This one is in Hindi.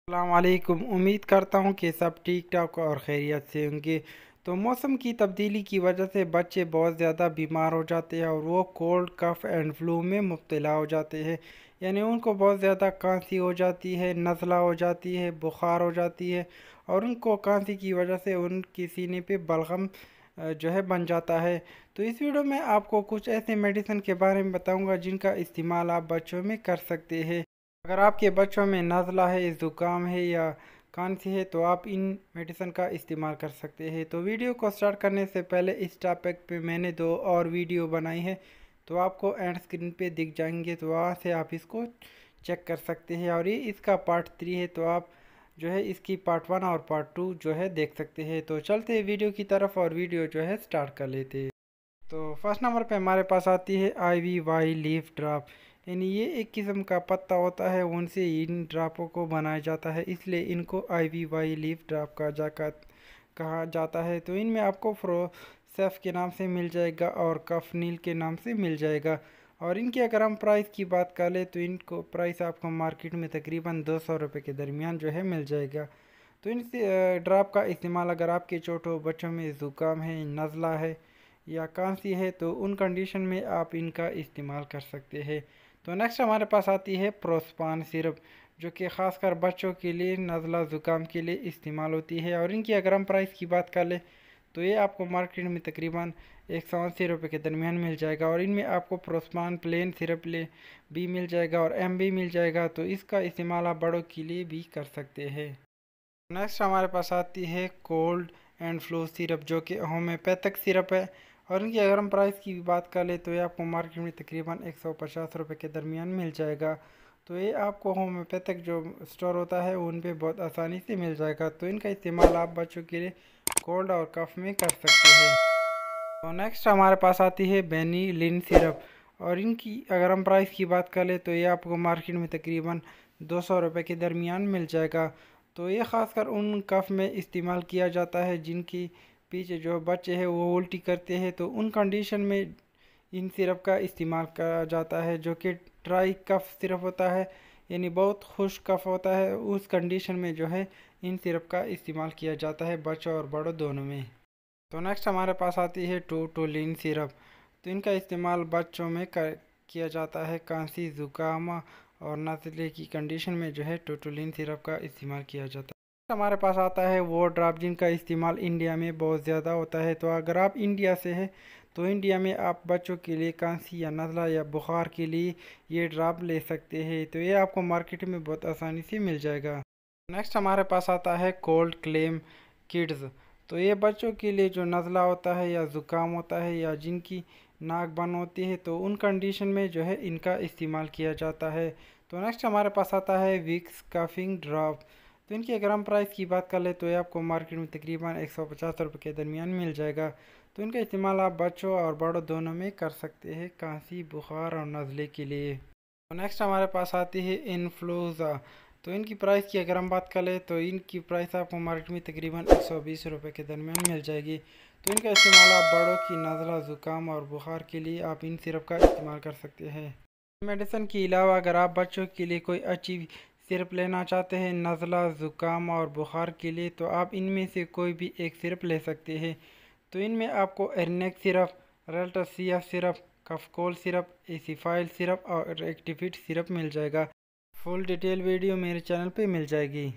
अस्सलाम वालेकुम। उम्मीद करता हूँ कि सब ठीक ठाक और खैरियत से होंगे। तो मौसम की तब्दीली की वजह से बच्चे बहुत ज़्यादा बीमार हो जाते हैं और वो कोल्ड कफ़ एंड फ्लू में मुब्तला हो जाते हैं। यानी उनको बहुत ज़्यादा खांसी हो जाती है, नज़ला हो जाती है, बुखार हो जाती है और उनको खांसी की वजह से उनके सीने पे बलगम जो है बन जाता है। तो इस वीडियो में आपको कुछ ऐसे मेडिसिन के बारे में बताऊंगा जिनका इस्तेमाल आप बच्चों में कर सकते हैं। अगर आपके बच्चों में नज़ला है, ज़ुकाम है या खांसी है तो आप इन मेडिसिन का इस्तेमाल कर सकते हैं। तो वीडियो को स्टार्ट करने से पहले इस टॉपिक पे मैंने दो और वीडियो बनाई है, तो आपको एंड स्क्रीन पे दिख जाएंगे, तो वहाँ से आप इसको चेक कर सकते हैं। और ये इसका पार्ट 3 है, तो आप जो है इसकी पार्ट 1 और पार्ट 2 जो है देख सकते हैं। तो चलते हैं वीडियो की तरफ और वीडियो जो है स्टार्ट कर लेते हैं। तो फर्स्ट नंबर पे हमारे पास आती है IVY लीफ ड्रॉप। यानी ये एक किस्म का पत्ता होता है, उनसे इन ड्रापों को बनाया जाता है, इसलिए इनको IVY लीफ ड्रॉप का जाकर कहा जाता है। तो इनमें आपको फ्रोसेफ के नाम से मिल जाएगा और कफनील के नाम से मिल जाएगा। और इनकी अगर हम प्राइस की बात कर ले तो इनको प्राइस आपको मार्केट में तकरीबन 200 रुपये के दरमियान जो है मिल जाएगा। तो इन ड्राप का इस्तेमाल अगर आपके छोटो बच्चों में ज़ुकाम है, नज़ला है या खांसी है तो उन कंडीशन में आप इनका इस्तेमाल कर सकते हैं। तो नेक्स्ट हमारे पास आती है प्रोस्पान सिरप, जो कि ख़ासकर बच्चों के लिए नज़ला ज़ुकाम के लिए इस्तेमाल होती है। और इनकी अगर हम प्राइस की बात कर ले तो ये आपको मार्केट में तकरीबन 180 रुपये के दरमियान मिल जाएगा। और इनमें आपको प्रोस्पान प्लेन सिरप ले भी मिल जाएगा और एम भी मिल जाएगा। तो इसका इस्तेमाल आप बड़ों के लिए भी कर सकते हैं। नेक्स्ट हमारे पास आती है कोल्ड एंड फ्लू सिरप, जो कि होम्योपैथिक सिरप है। और इनकी अगर हम प्राइस की बात कर ले तो ये आपको मार्केट में तकरीबन 150 रुपये के दरमियान मिल जाएगा। तो ये आपको होम्योपैथिक जो स्टोर होता है उन पे बहुत आसानी से मिल जाएगा। तो इनका इस्तेमाल आप बच्चों के लिए कोल्ड और कफ में कर सकते हैं। तो नेक्स्ट हमारे पास आती है बेनिलिन सिरप। और इनकी अगर हम प्राइस की बात कर ले तो ये आपको मार्केट में तकरीबन 200 रुपये के दरमियान मिल जाएगा। तो ये ख़ासकर उन कफ में इस्तेमाल किया जाता है जिनकी पीछे जो बच्चे हैं वो उल्टी करते हैं, तो उन कंडीशन में इन सिरप का इस्तेमाल करा जाता है, जो कि ड्राई कफ सिरप होता है, यानी बहुत खुश्क कफ होता है। उस कंडीशन में जो है इन सिरप का इस्तेमाल किया जाता है बच्चों और बड़ों दोनों में। तो नेक्स्ट हमारे पास आती है टूटोलिन सिरप। तो इनका इस्तेमाल बच्चों में किया जाता है खांसी, ज़ुकाम और नज़ले की कंडीशन में जो है टूटोलिन सिरप का इस्तेमाल किया जाता है। हमारे पास आता है वो ड्राप जिनका इस्तेमाल इंडिया में बहुत ज़्यादा होता है। तो अगर आप इंडिया से हैं तो इंडिया में आप बच्चों के लिए खांसी या नज़ला या बुखार के लिए ये ड्राप ले सकते हैं। तो ये आपको मार्केट में बहुत आसानी से मिल जाएगा। नेक्स्ट हमारे पास आता है कोल्ड क्लेम किड्स। तो ये बच्चों के लिए जो नज़ला होता है या ज़ुकाम होता है या जिनकी नाक बंद होती है तो उन कंडीशन में जो है इनका इस्तेमाल किया जाता है। तो नेक्स्ट हमारे पास आता है विक्स कफिंग ड्रॉप। तो इनकी अगर हम प्राइस की बात कर ले तो ये आपको मार्केट में तकरीबन 150 रुपये के दरमियान मिल जाएगा। तो इनका इस्तेमाल आप बच्चों और बड़ों दोनों में कर सकते हैं खांसी, बुखार और नज़ले के लिए। तो नेक्स्ट हमारे पास आती है इन्फ्लुएंजा। तो इनकी प्राइस की अगर हम बात करें तो इनकी प्राइस आपको मार्केट में तकरीबन 120 रुपये के दरमियान मिल जाएगी। तो इनका इस्तेमाल आप बड़ों की नज़ला, ज़ुकाम और बुखार के लिए आप इन सिरप का इस्तेमाल कर सकते हैं। मेडिसिन के अलावा अगर आप बच्चों के लिए कोई अच्छी सिरप लेना चाहते हैं नज़ला, ज़ुकाम और बुखार के लिए, तो आप इनमें से कोई भी एक सिरप ले सकते हैं। तो इनमें आपको एरनेक सिरप, रेल्टासिया सिरप, कफकोल सिरप, एसिफाइल सिरप और एक्टिविट सिरप मिल जाएगा। फुल डिटेल वीडियो मेरे चैनल पे मिल जाएगी।